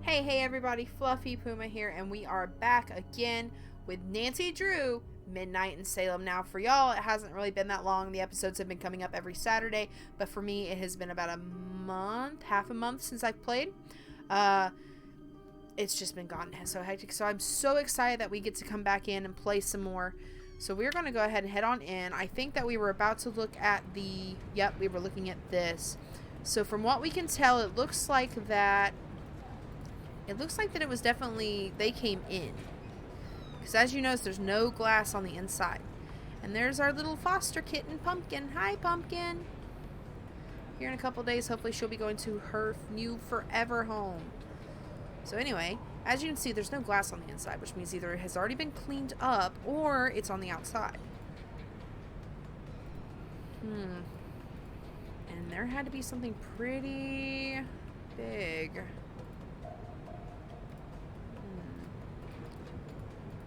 Hey everybody, Fluffy Puma here, and we are back again with Nancy Drew, Midnight in Salem. Now for y'all, it hasn't really been that long. The episodes have been coming up every Saturday, but for me, it has been about a month, half a month since I've played. It's just been gotten so hectic, so I'm so excited that we get to come back in and play some more. So we're going to go ahead and head on in. I think that we were about to look at the, yep, we were looking at this. So from what we can tell, it looks like that it was definitely, they came in. Because as you notice, there's no glass on the inside. And there's our little foster kitten, Pumpkin. Hi, Pumpkin. Here in a couple days, hopefully she'll be going to her new forever home. So anyway, as you can see, there's no glass on the inside, which means either it has already been cleaned up or it's on the outside. And there had to be something pretty big.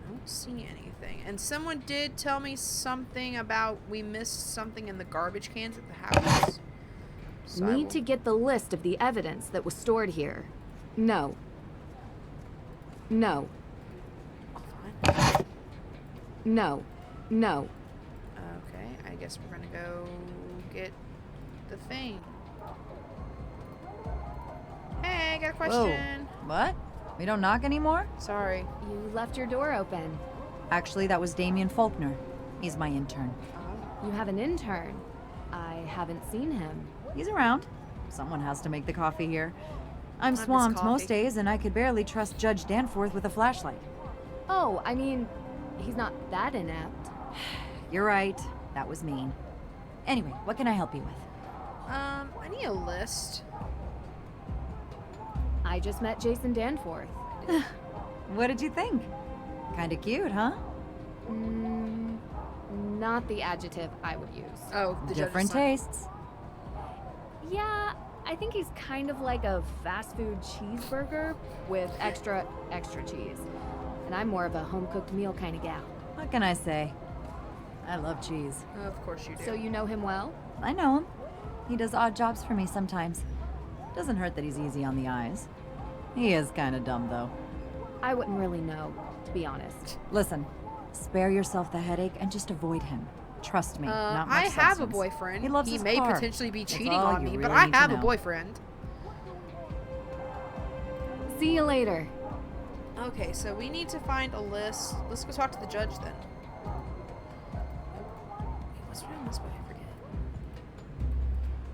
I don't see anything. And someone did tell me something about we missed something in the garbage cans at the house. So Need to get the list of the evidence that was stored here. No. No. Fine. No. No. Okay, I guess we're gonna go get the thing. Hey, I got a question. Whoa. What? We don't knock anymore? Sorry. You left your door open. Actually, that was Damien Faulkner. He's my intern. You have an intern. I haven't seen him. He's around. Someone has to make the coffee here. I'm miss swamped coffee. most days, and I could barely trust Judge Danforth with a flashlight. Oh, I mean, he's not that inept. You're right. That was mean. Anyway, what can I help you with? I need a list. I just met Jason Danforth. What did you think? Kinda cute, huh? Not the adjective I would use. Oh, the Different tastes. Yeah, I think he's kind of like a fast food cheeseburger with extra cheese. And I'm more of a home-cooked meal kind of gal. What can I say? I love cheese. Of course you do. So you know him well? I know him. He does odd jobs for me sometimes. Doesn't hurt that he's easy on the eyes. He is kinda dumb, though. I wouldn't really know, to be honest. Listen, spare yourself the headache and just avoid him. Trust me, not much I have a substance. boyfriend. He loves He his may car. potentially be That's cheating all on you me, really but I need to have a know. boyfriend. See you later. Okay, so we need to find a list. Let's go talk to the judge then. Wait, what's around this way? I forget.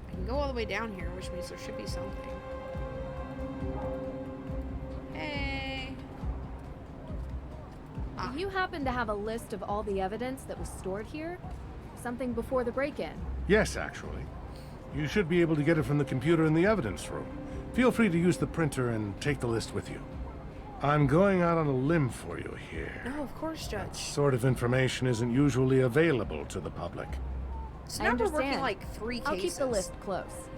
I can go all the way down here, which means there should be something. Hey. Do you happen to have a list of all the evidence that was stored here? Something before the break-in? Yes, actually. You should be able to get it from the computer in the evidence room. Feel free to use the printer and take the list with you. I'm going out on a limb for you here. No, of course, Judge. Sort of information isn't usually available to the public. So I now we're working understand. like 3 cases. I'll keep the list close.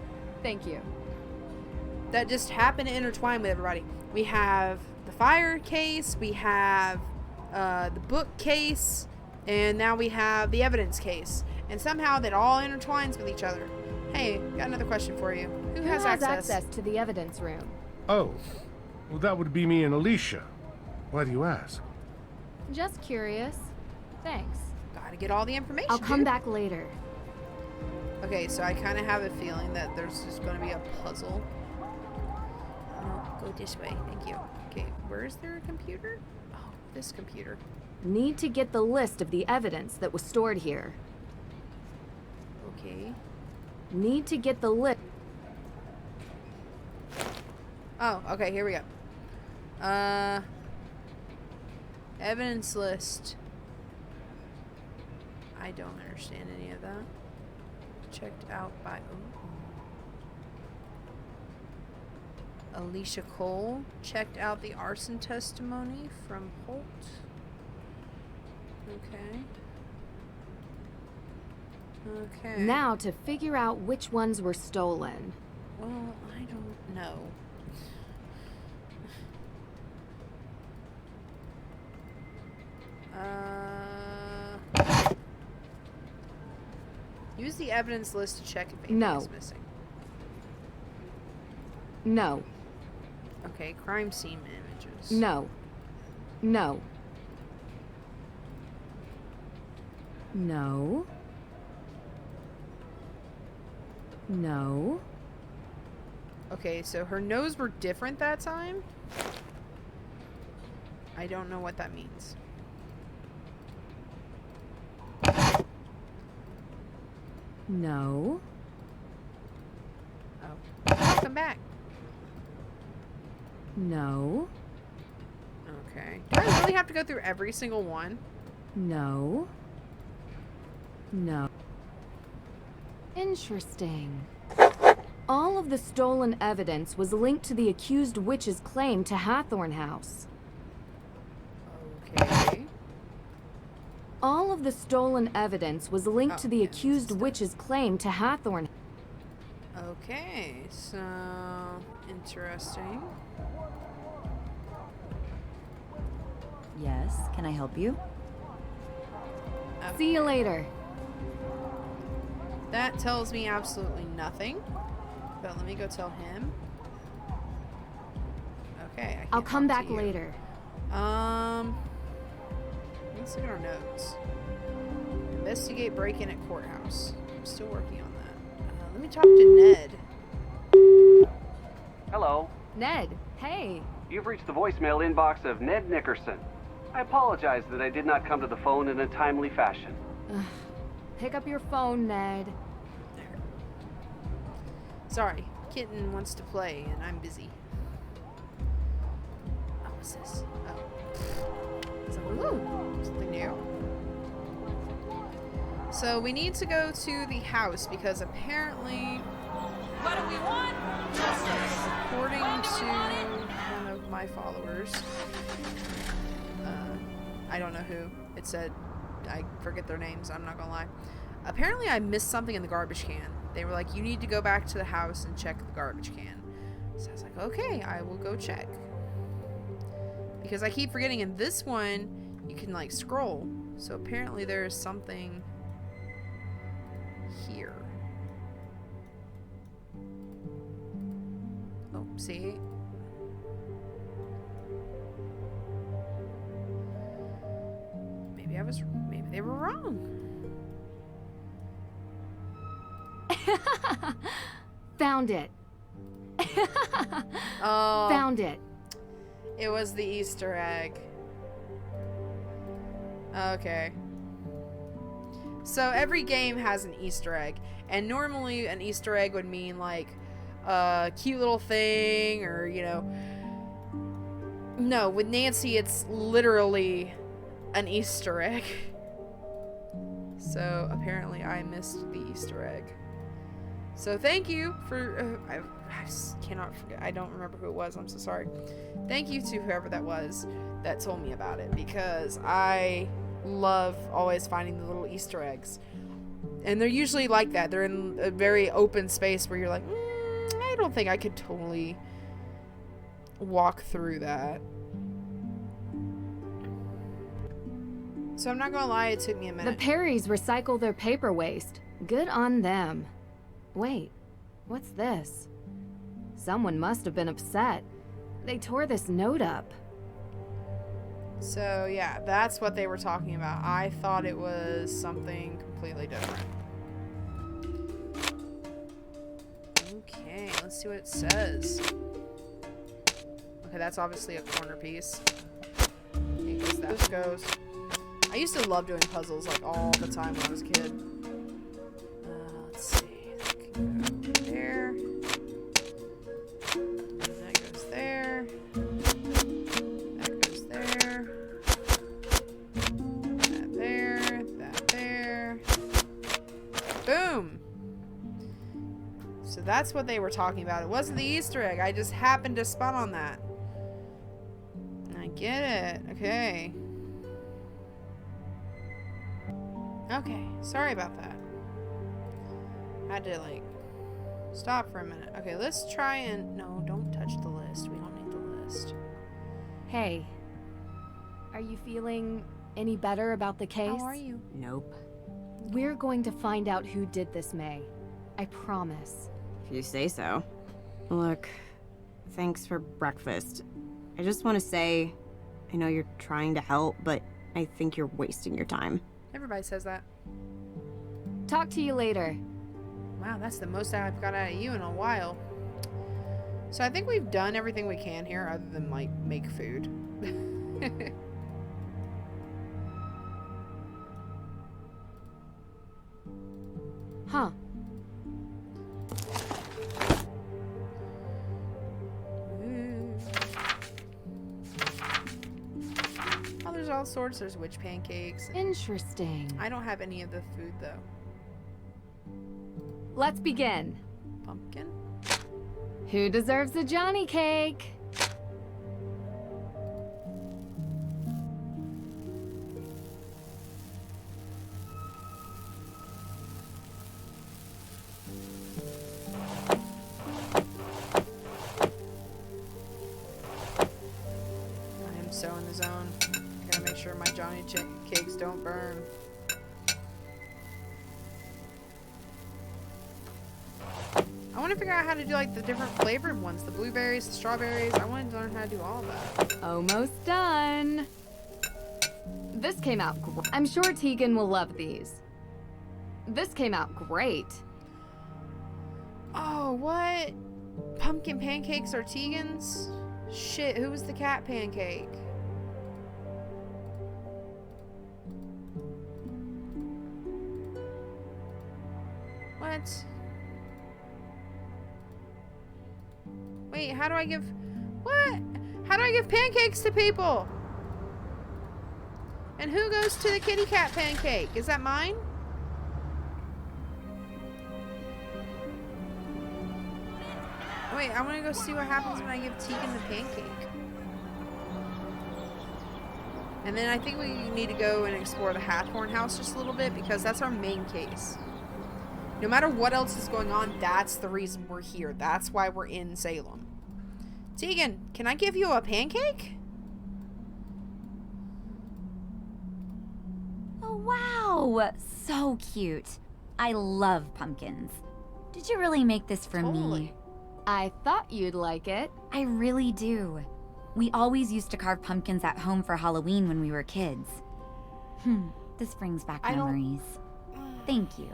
Thank you. that just happen to intertwine with everybody. We have the fire case, we have the book case, and now we have the evidence case. And somehow that all intertwines with each other. Hey, got another question for you. Who has access? to the evidence room? Oh, well, that would be me and Alicia. Why do you ask? Just curious. Thanks. Gotta get all the information. I'll come dude. back later. Okay, so I kind of have a feeling that there's just going to be a puzzle. No, go this way. Thank you. Okay, where is there a computer? Oh, this computer. Need to get the list of the evidence that was stored here. Okay. Need to get the list. Oh, okay, here we go. Evidence list. I don't understand any of that. Checked out by Alicia Cole. Checked out the arson testimony from Holt. Okay. Okay. Now to figure out which ones were stolen. Well, I don't know. Use the evidence list to check if anything No. is missing. No. Okay. Okay, crime scene images. No. No. No. No. Okay, so her nose were different that time? I don't know what that means. No. Oh. Welcome back. No. Okay. Do I really have to go through every single one? No. No. Interesting. All of the stolen evidence was linked to the accused witch's claim to Hathorn House. Okay. All of the stolen evidence was linked to the yeah, accused this is witch's claim to Hathorn. Okay, so interesting. Yes, can I help you? See you later. That tells me absolutely nothing. But let me go tell him. Okay, I'll come talk back to you. later. Let's look at our notes. Investigate break-in at courthouse. I'm still working on that. Let me talk to Ned. Hello. Ned, hey. You've reached the voicemail inbox of Ned Nickerson. I apologize that I did not come to the phone in a timely fashion. Pick up your phone, Ned. Sorry, kitten wants to play and I'm busy. Oh, what's this? Oh. So, ooh, something new. So we need to go to the house because apparently, What do we want? Justice. according to one of my followers, I don't know who, it said, I forget their names, I'm not gonna lie. Apparently I missed something in the garbage can. They were like, you need to go back to the house and check the garbage can. So I was like, okay, I will go check. Because I keep forgetting in this one, you can like scroll. So apparently there is something here. Oh, see? Maybe they were wrong. Found it. Oh, Found it. it was the Easter egg. Okay. So every game has an Easter egg, and normally an Easter egg would mean like a cute little thing, or you know. No, with Nancy, it's literally an Easter egg. So apparently I missed the Easter egg. So thank you for, I just cannot forget, I don't remember who it was, I'm so sorry. Thank you to whoever that was that told me about it, because I love always finding the little Easter eggs. And they're usually like that. They're in a very open space where you're like, I don't think I could totally walk through that. So I'm not gonna lie, it took me a The minute. Perrys recycle their paper waste. Good on them. Wait, what's this? Someone must have been upset. They tore this note up. So yeah, that's what they were talking about. I thought it was something completely different. Okay, let's see what it says. Okay, that's obviously a corner piece. Because that goes. I used to love doing puzzles like all the time when I was a kid. Let's see. That can go there. And that goes there. That goes there. That there. That there. Boom! So that's what they were talking about. It wasn't the Easter egg. I just happened to spawn on that. I get it. Okay. Okay. Sorry about that. I had to, like, stop for a minute. Okay, let's try and... No, don't touch the list. We don't need the list. Hey, are you feeling any better about the case? How are you? Nope. We're going to find out who did this, May. I promise. If you say so. Look, thanks for breakfast. I just want to say, I know you're trying to help, but I think you're wasting your time. Everybody says that. Talk to you later. Wow, that's the most I've got out of you in a while. So I think we've done everything we can here other than, like, make food. Huh. Oh, there's all sorts. There's witch pancakes. Interesting. I don't have any of the food, though. Let's begin. Pumpkin? Who deserves a Johnny cake? I am so in the zone. I gotta make sure my Johnny cakes don't burn. I want to figure out how to do like the different flavored ones, the blueberries, the strawberries. I want to learn how to do all of that. Almost done. This came out I'm sure Tegan will love these. This came out great. Oh, what? Pumpkin pancakes are Tegan's? Shit, who was the cat pancake? What? Wait, how do I give... What? How do I give pancakes to people? And who goes to the kitty cat pancake? Is that mine? Wait, I want to go see what happens when I give Tegan the pancake. And then I think we need to go and explore the Hathorn house just a little bit because that's our main case. No matter what else is going on, that's the reason we're here. That's why we're in Salem. Tegan, can I give you a pancake? Oh, wow. So cute. I love pumpkins. Did you really make this for Totally. me? I thought you'd like it. I really do. We always used to carve pumpkins at home for Halloween when we were kids. This brings back I don't- memories. Thank you.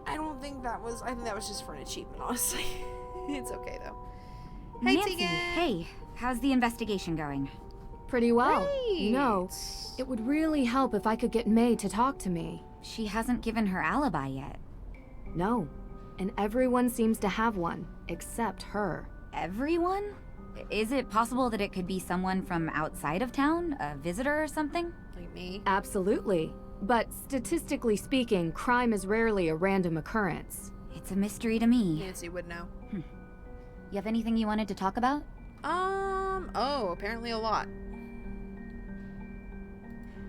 I don't think that was... I think that was just for an achievement, honestly. It's okay, though. Hey, Nancy, Tegan! hey, how's the investigation going? Pretty well. You know, Great. it would really help if I could get May to talk to me. She hasn't given her alibi yet. No. And everyone seems to have one, except her. Everyone? Is it possible that it could be someone from outside of town? A visitor or something? Like me. Absolutely. But statistically speaking, crime is rarely a random occurrence. It's a mystery to me. Nancy would know. You have anything you wanted to talk about? Oh, apparently a lot.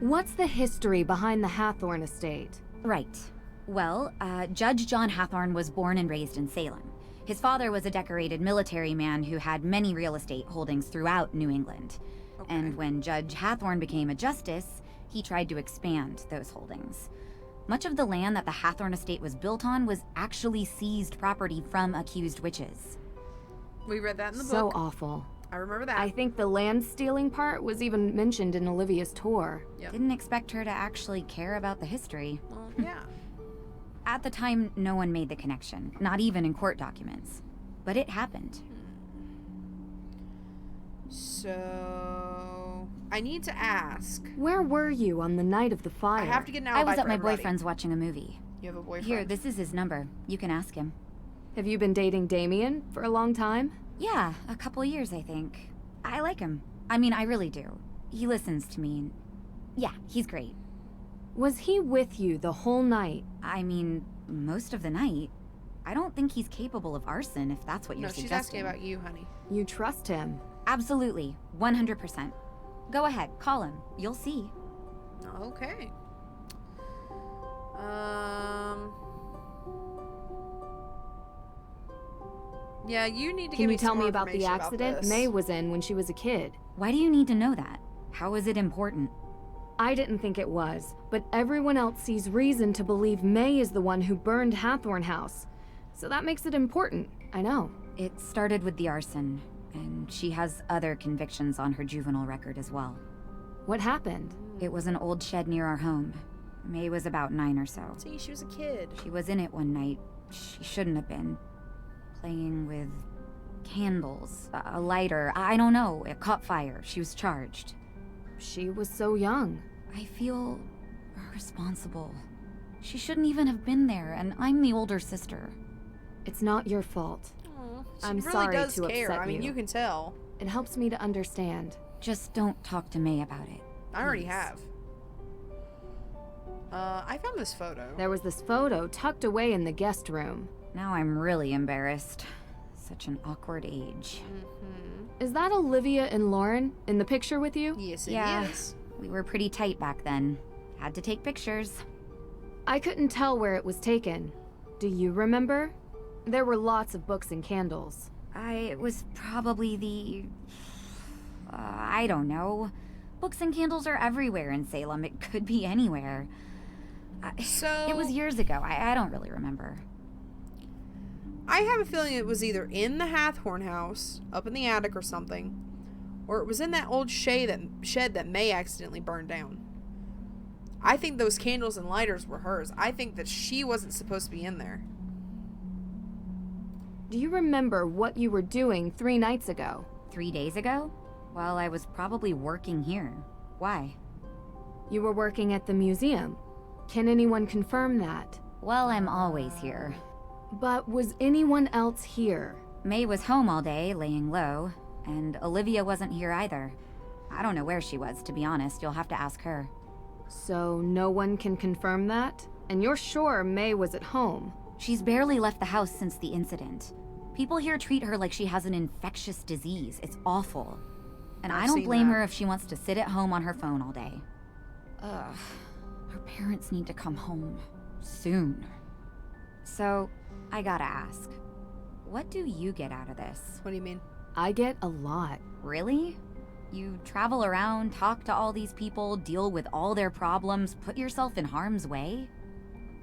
What's the history behind the Hathorn estate? Right. Well, Judge John Hathorn was born and raised in Salem. His father was a decorated military man who had many real estate holdings throughout New England. Okay. And when Judge Hathorn became a justice, he tried to expand those holdings. Much of the land that the Hathorn estate was built on was actually seized property from accused witches. We read that in the So book. awful. I remember that. I think the land stealing part was even mentioned in Olivia's tour. Yep. Didn't expect her to actually care about the history. Well, yeah. At the time, no one made the connection, not even in court documents. But it happened. So... I need to ask. Where were you on the night of the fire? I have to get an I alibi was at for my everybody. boyfriend's watching a movie. You have a boyfriend? Here, this is his number. You can ask him. Have you been dating Damien for a long time? Yeah, a couple years, I think. I like him. I mean, I really do. He listens to me. Yeah, he's great. Was he with you the whole night? I mean, most of the night. I don't think he's capable of arson, if that's what No, you're she's suggesting. asking about you, honey. You trust him? Absolutely. 100%. Go ahead, call him. You'll see. Okay. Yeah, you need to Can give me you tell some me more about the information accident this. May was in when she was a kid? Why do you need to know that? How is it important? I didn't think it was, but everyone else sees reason to believe May is the one who burned Hathorn House. So that makes it important, I know. It started with the arson. And she has other convictions on her juvenile record as well. What happened? It was an old shed near our home. May was about 9 or so. See, she was a kid. She was in it one night. She shouldn't have been. Playing with candles, a lighter, I don't know. It caught fire. She was charged. She was so young. I feel responsible. She shouldn't even have been there, and I'm the older sister. It's not your fault. Aw, she I'm really sorry does to care. upset I mean, you. you can tell. It helps me to understand. Just don't talk to May about it. I already please. have. I found this photo. There was this photo tucked away in the guest room. Now I'm really embarrassed. Such an awkward age. Is that Olivia and Lauren in the picture with you? Yes, it Yeah. is. We were pretty tight back then. Had to take pictures. I couldn't tell where it was taken. Do you remember? There were lots of books and candles. It was probably the... I don't know. Books and candles are everywhere in Salem. It could be anywhere. So It was years ago. I don't really remember. I have a feeling it was either in the Hathorn house, up in the attic or something, or it was in that old shed that May accidentally burned down. I think those candles and lighters were hers. I think that she wasn't supposed to be in there. Do you remember what you were doing 3 nights ago? 3 days ago? Well, I was probably working here. Why? You were working at the museum. Can anyone confirm that? Well, I'm always here. But was anyone else here? May was home all day, laying low, and Olivia wasn't here either. I don't know where she was, to be honest. You'll have to ask her. So no one can confirm that? And you're sure May was at home? She's barely left the house since the incident. People here treat her like she has an infectious disease. It's awful. And I've I don't seen blame that. her if she wants to sit at home on her phone all day. Ugh. Her parents need to come home. Soon. So, I gotta ask. What do you get out of this? What do you mean? I get a lot. Really? You travel around, talk to all these people, deal with all their problems, put yourself in harm's way?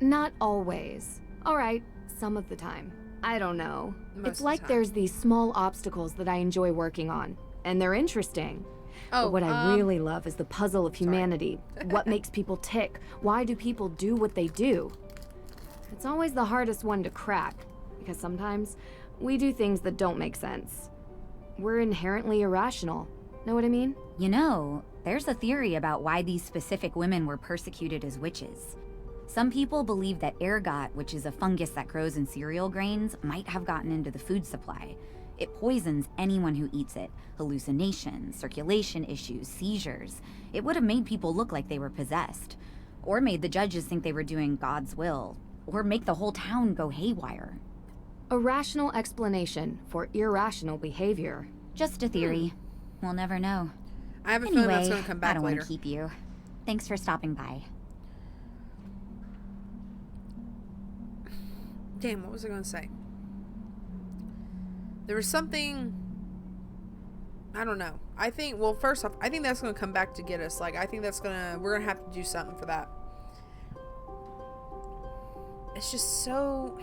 Not always. Alright, some of the time. I don't know. Most It's of the like time. there's these small obstacles that I enjoy working on, and they're interesting. Oh, But what I really love is the puzzle of sorry. humanity. What makes people tick? Why do people do what they do? It's always the hardest one to crack, because sometimes we do things that don't make sense. We're inherently irrational. Know what I mean? You know, there's a theory about why these specific women were persecuted as witches. Some people believe that ergot, which is a fungus that grows in cereal grains, might have gotten into the food supply. It poisons anyone who eats it. Hallucinations, circulation issues, seizures. It would have made people look like they were possessed. Or made the judges think they were doing God's will. Or make the whole town go haywire. A rational explanation for irrational behavior. Just a theory. We'll never know. I have a feeling Anyway, that's going to come I back don't later. want to keep you. Thanks for stopping by. Damn, what was I going to say? There was something... I don't know. I think, well, first off, I think that's going to come back to get us. Like, I think that's going to... We're going to have to do something for that. It's just so...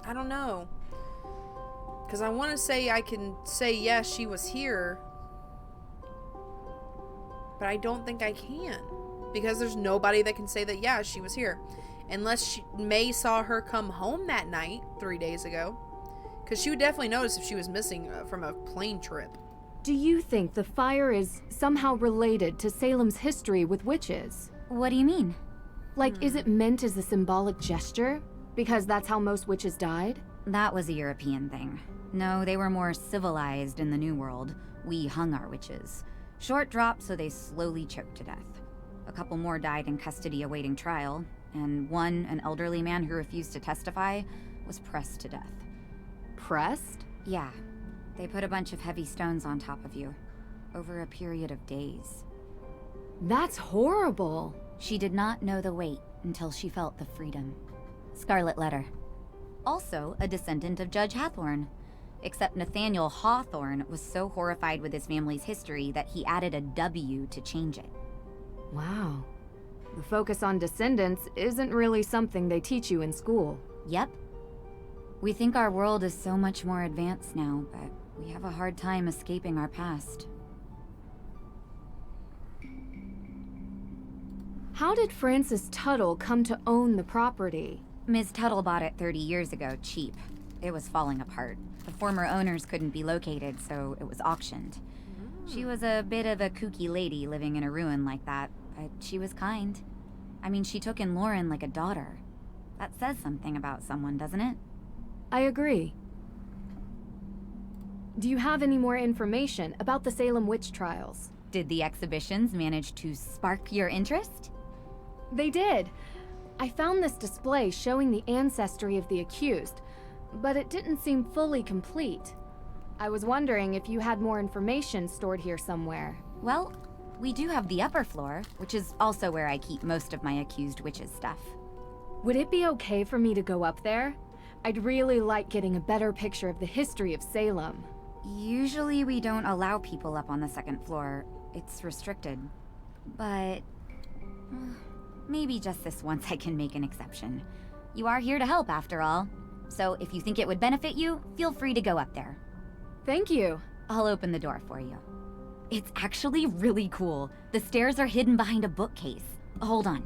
I don't know. Because I want to say I can say, yes, she was here. But I don't think I can. Because there's nobody that can say that, yeah, she was here. Unless May saw her come home that night 3 days ago. Because she would definitely notice if she was missing from a plane trip. Do you think the fire is somehow related to Salem's history with witches? What do you mean? Like, is it meant as a symbolic gesture? Because that's how most witches died? That was a European thing. No, they were more civilized in the New World. We hung our witches. Short drop, so they slowly choked to death. A couple more died in custody awaiting trial, and one, an elderly man who refused to testify, was pressed to death. Pressed? Yeah. They put a bunch of heavy stones on top of you. Over a period of days. That's horrible. She did not know the weight until she felt the freedom. Scarlet Letter. Also a descendant of Judge Hathorn. Except Nathaniel Hawthorne was so horrified with his family's history that he added a W to change it. Wow. The focus on descendants isn't really something they teach you in school. Yep. We think our world is so much more advanced now, but We have a hard time escaping our past. How did Francis Tuttle come to own the property? Ms. Tuttle bought it 30 years ago, cheap. It was falling apart. The former owners couldn't be located, so it was auctioned. She was a bit of a kooky lady living in a ruin like that, but she was kind. I mean, she took in Lauren like a daughter. That says something about someone, doesn't it? I agree. Do you have any more information about the Salem witch trials? Did the exhibitions manage to spark your interest? They did. I found this display showing the ancestry of the accused, but it didn't seem fully complete. I was wondering if you had more information stored here somewhere. Well, we do have the upper floor, which is also where I keep most of my accused witches' stuff. Would it be okay for me to go up there? I'd really like getting a better picture of the history of Salem. Usually we don't allow people up on the second floor. It's restricted. But maybe just this once I can make an exception. You are here to help, after all. So if you think it would benefit you, feel free to go up there. Thank you. I'll open the door for you. It's actually really cool. The stairs are hidden behind a bookcase. Hold on.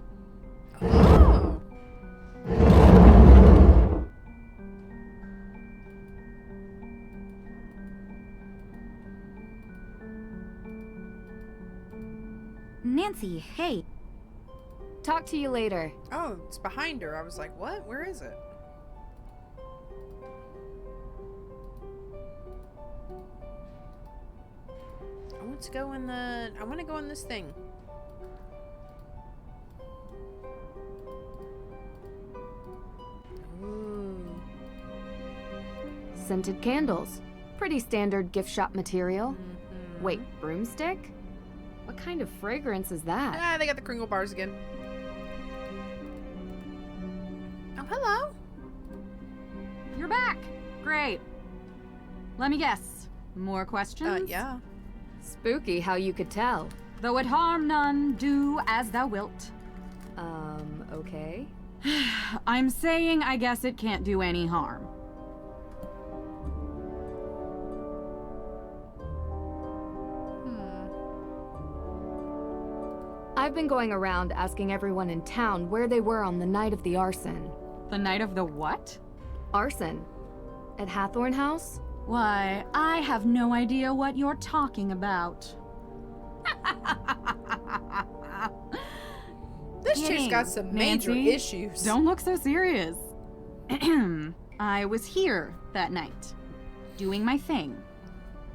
Oh. Nancy, hey. Talk to you later. Oh, it's behind her. I was like, what? Where is it? I want to go in the... I want to go in this thing. Ooh. Scented candles. Pretty standard gift shop material. Mhm. Wait, broomstick? What kind of fragrance is that? Ah, they got the Kringle bars again. Oh, hello. You're back. Great. Let me guess. More questions? Yeah. Spooky how you could tell. Though it harm none, do as thou wilt. Okay. I'm saying I guess it can't do any harm. I've been going around asking everyone in town where they were on the night of the arson. The night of the what? Arson? At Hathorn House? Why, I have no idea what you're talking about. This chick's got some major Nancy, issues. Don't look so serious. I was here that night, doing my thing.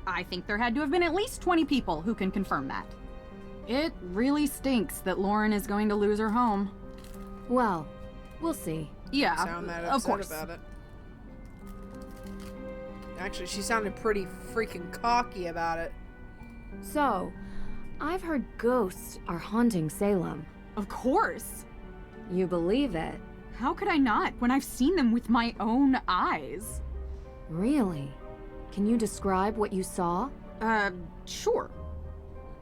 I think there had to have been at least 20 people who can confirm that. It really stinks that Lauren is going to lose her home. Well, we'll see. Yeah, Sound that of upset course. about it. Actually, she sounded pretty freaking cocky about it. So, I've heard ghosts are haunting Salem. Of course. You believe it? How could I not when I've seen them with my own eyes? Really? Can you describe what you saw? Sure.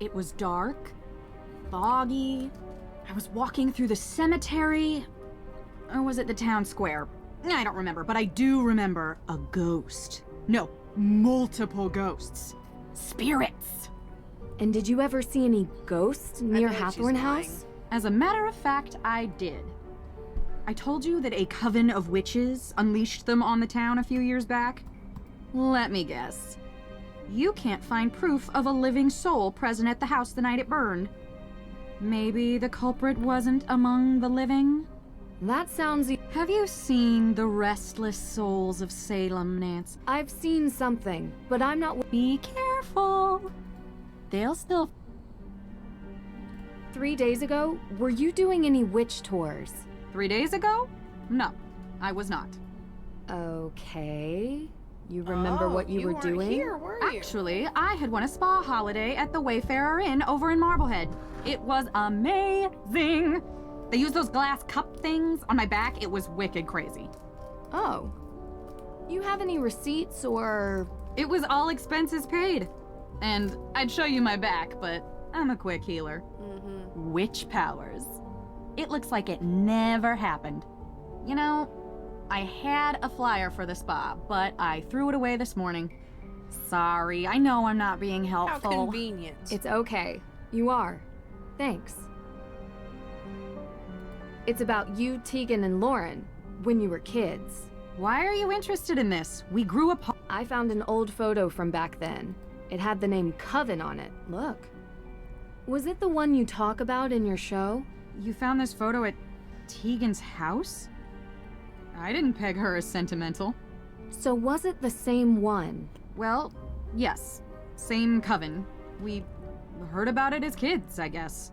It was dark, foggy. I was walking through the cemetery. Or was it the town square? I don't remember, but I do remember a ghost. No, multiple ghosts. Spirits. And did you ever see any ghosts near feel like she's Hathorn lying. House? As a matter of fact, I did. I told you that a coven of witches unleashed them on the town a few years back. Let me guess. You can't find proof of a living soul present at the house the night it burned. Maybe the culprit wasn't among the living? That sounds... Have you seen The Restless Souls of Salem, Nance? I've seen something, but I'm not... Be careful. They'll still... 3 days ago, were you doing any witch tours? 3 days ago? No, I was not. Okay. You remember what you were weren't doing? Here, were you? Actually, I had won a spa holiday at the Wayfarer Inn over in Marblehead. It was amazing. They used those glass cup things on my back. It was wicked crazy. Oh. You have any receipts or... It was all expenses paid. And I'd show you my back, but I'm a quick healer. Witch powers. It looks like it never happened. You know, I had a flyer for the spa, but I threw it away this morning. Sorry, I know I'm not being How helpful. convenient. It's okay. You are. Thanks. It's about you, Tegan, and Lauren when you were kids. Why are you interested in this? We grew apart. I found an old photo from back then. It had the name Coven on it. Look. Was it the one you talk about in your show? You found this photo at Tegan's house? I didn't peg her as sentimental. So was it the same one? Well, yes. Same coven. We heard about it as kids, I guess.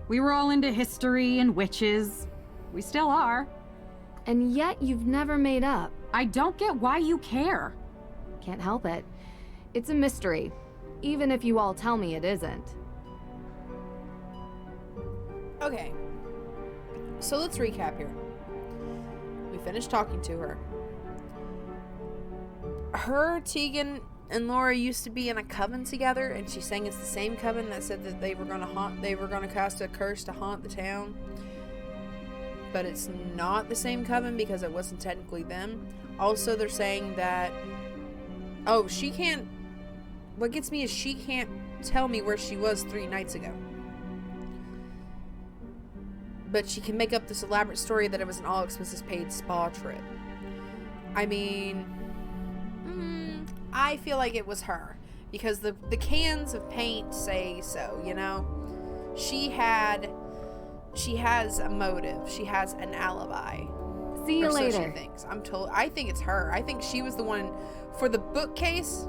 We were all into history and witches. We still are. And yet you've never made up. I don't get why you care. Can't help it. It's a mystery, even if you all tell me it isn't. Okay. So let's recap here. We finished talking to her. Her, Tegan, and Laura used to be in a coven together, and she's saying it's the same coven that said that they were gonna cast a curse to haunt the town. But it's not the same coven because it wasn't technically them. Also, they're saying that, oh, she can't, what gets me is she can't tell me where she was 3 nights ago. But she can make up this elaborate story that it was an all-expenses paid spa trip. I mean, I feel like it was her. Because the cans of paint say so, you know? She has a motive. She has an alibi. See you Or later. so she thinks. I think it's her. I think she was the one for the bookcase.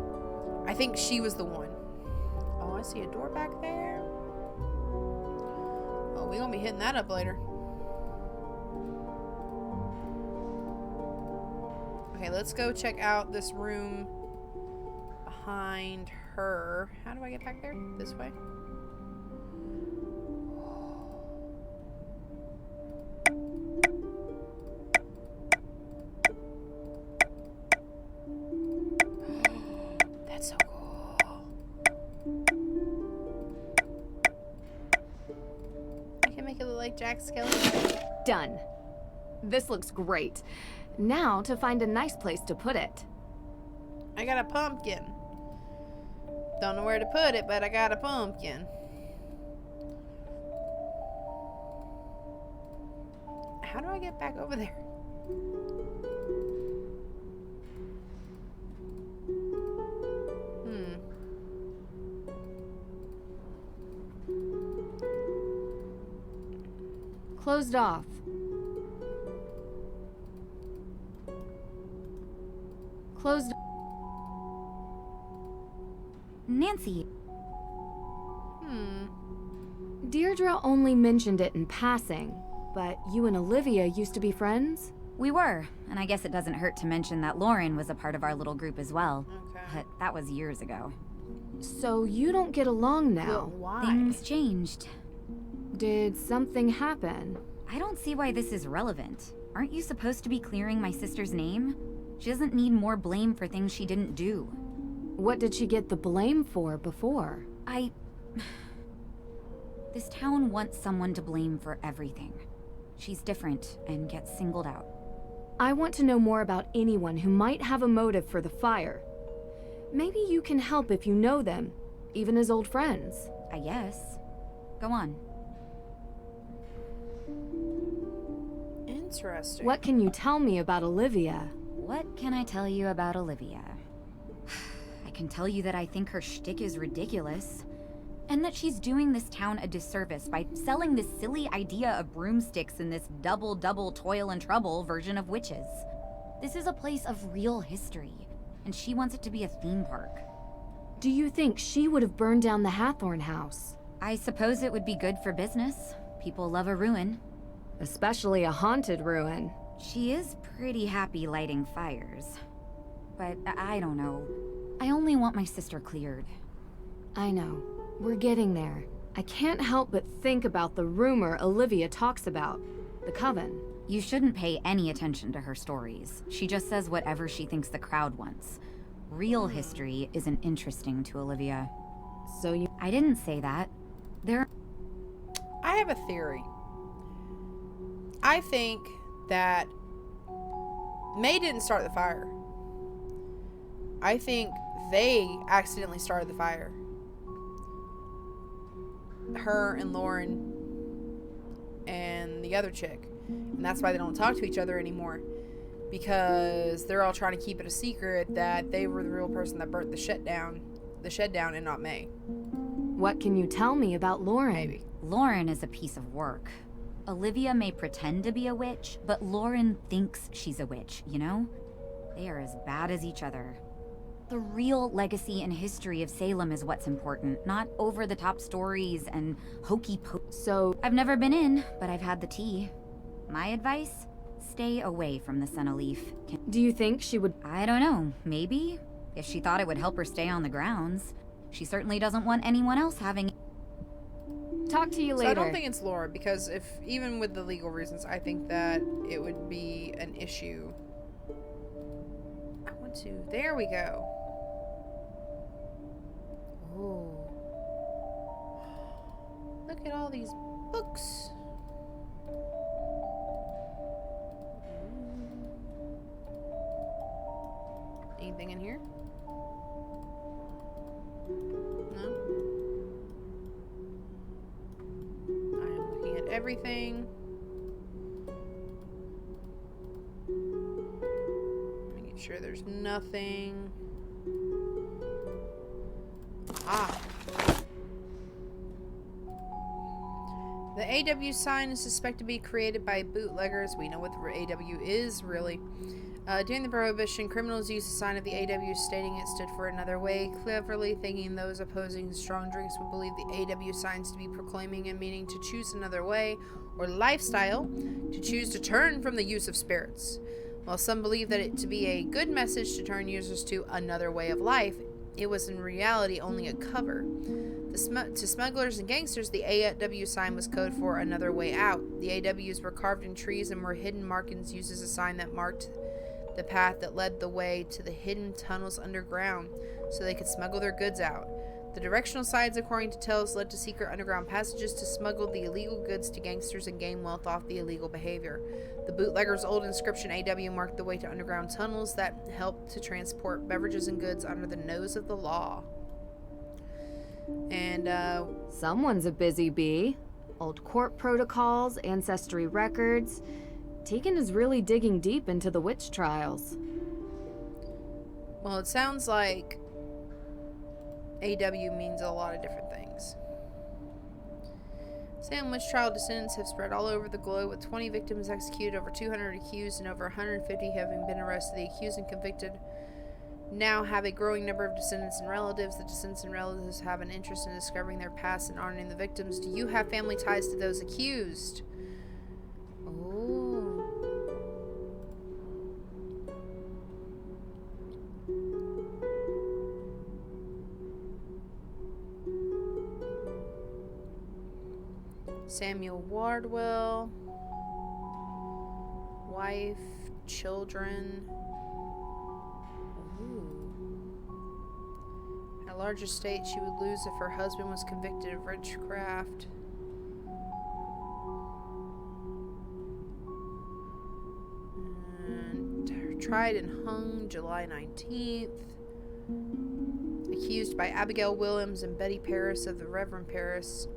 I think she was the one. Oh, I see a door back there. Oh, we're gonna be hitting that up later. Okay, let's go check out this room behind her. How do I get back there? This way? That's so cool. I can make it look like Jack Skellington. Done. This looks great. Now to find a nice place to put it. I got a pumpkin. Don't know where to put it, but I got a pumpkin. How do I get back over there? Closed off. Closed. Nancy, Deirdre only mentioned it in passing, but you and Olivia used to be friends? we were, and I guess it doesn't hurt to mention that Lauren was a part of our little group as well. Okay. But that was years ago. So you don't get along Well, now. why? Things changed. Did something happen? I don't see why this is relevant. Aren't you supposed to be clearing my sister's name? She doesn't need more blame for things she didn't do. What did she get the blame for before? This town wants someone to blame for everything. She's different and gets singled out. I want to know more about anyone who might have a motive for the fire. Maybe you can help if you know them, even as old friends. I guess. Go on. Interesting. What can you tell me about Olivia? What can I tell you about Olivia? I can tell you that I think her shtick is ridiculous. And that she's doing this town a disservice by selling this silly idea of broomsticks in this double toil and trouble version of witches. This is a place of real history, and she wants it to be a theme park. Do you think she would have burned down the Hathorn house? I suppose it would be good for business. People love a ruin. Especially a haunted ruin. She is pretty happy lighting fires. But I don't know. I only want my sister cleared. I know. We're getting there. I can't help but think about the rumor Olivia talks about. The coven. You shouldn't pay any attention to her stories. She just says whatever she thinks the crowd wants. Real history isn't interesting to Olivia. So you... I didn't say that. I have a theory. I think that May didn't start the fire. I think they accidentally started the fire. Her and Lauren and the other chick. And that's why they don't talk to each other anymore. Because they're all trying to keep it a secret that they were the real person that burnt the shed down and not May. What can you tell me about Lauren? Maybe. Lauren is a piece of work. Olivia may pretend to be a witch, but Lauren thinks she's a witch, you know? They are as bad as each other. The real legacy and history of Salem is what's important, not over-the-top stories and hokey-pokey. So, I've never been in, but I've had the tea. My advice? Stay away from the Sunaleaf. do you think she would... I don't know. Maybe. If she thought it would help her stay on the grounds. She certainly doesn't want anyone else having... Talk to you So later. I don't think it's Laura, because if even with the legal reasons, I think that it would be an issue. I want to. There we go. Oh. Look at all these books. Anything in here? No? I'm looking at everything. Making sure there's nothing. Ah. The AW sign is suspected to be created by bootleggers. We know what the AW is, really. During the Prohibition, criminals used the sign of the AW stating it stood for another way, cleverly thinking those opposing strong drinks would believe the AW signs to be proclaiming and meaning to choose another way or lifestyle, to choose to turn from the use of spirits. While some believe that it to be a good message to turn users to another way of life, it was in reality only a cover. To smugglers and gangsters, the AW sign was code for another way out. The AWs were carved in trees and were hidden markings used as a sign that marked the path that led the way to the hidden tunnels underground, so they could smuggle their goods out. The directional signs, according to tales, led to secret underground passages to smuggle the illegal goods to gangsters and gain wealth off the illegal behavior. The bootlegger's old inscription AW marked the way to underground tunnels that helped to transport beverages and goods under the nose of the law. And, Someone's a busy bee. Old court protocols, ancestry records. Tegan is really digging deep into the witch trials. well, it sounds like AW means a lot of different things. Salem witch trial descendants have spread all over the globe, with 20 victims executed, over 200 accused, and over 150 having been arrested. The accused and convicted now have a growing number of descendants and relatives. The descendants and relatives have an interest in discovering their past and honoring the victims. Do you have family ties to those accused? Oh. Samuel Wardwell. Wife, children. At a larger estate she would lose if her husband was convicted of witchcraft. And tried and hung July 19th. Accused by Abigail Williams and Betty Paris of the Reverend Paris.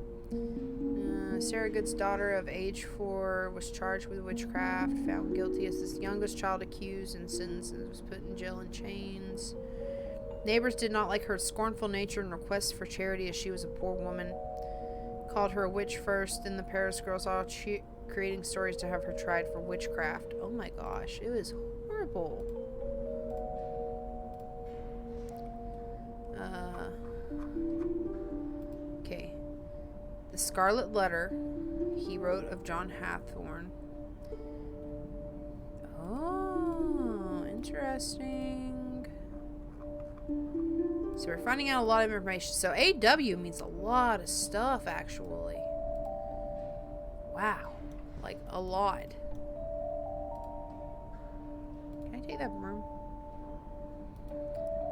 Sarah Good's daughter of age 4 was charged with witchcraft, found guilty as the youngest child accused, and sentenced and was put in jail in chains. Neighbors did not like her scornful nature and requests for charity, as she was a poor woman. Called her a witch first, then the Paris girls all creating stories to have her tried for witchcraft. Oh my gosh, it was horrible. Okay. The Scarlet Letter he wrote of John Hathorne. Oh, interesting. So we're finding out a lot of information. So AW means a lot of stuff, actually. Wow. Like, a lot. Can I take that broom?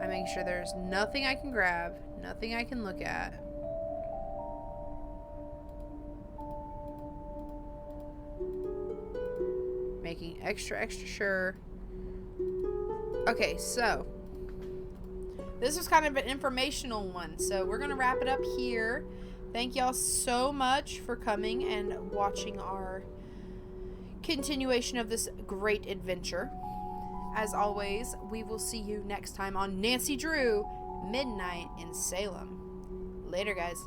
I'm making sure there's nothing I can grab, nothing I can look at. Making extra sure. Okay, so this was kind of an informational one. So we're going to wrap it up here. Thank y'all so much for coming and watching our continuation of this great adventure. As always, we will see you next time on Nancy Drew, Midnight in Salem. Later, guys.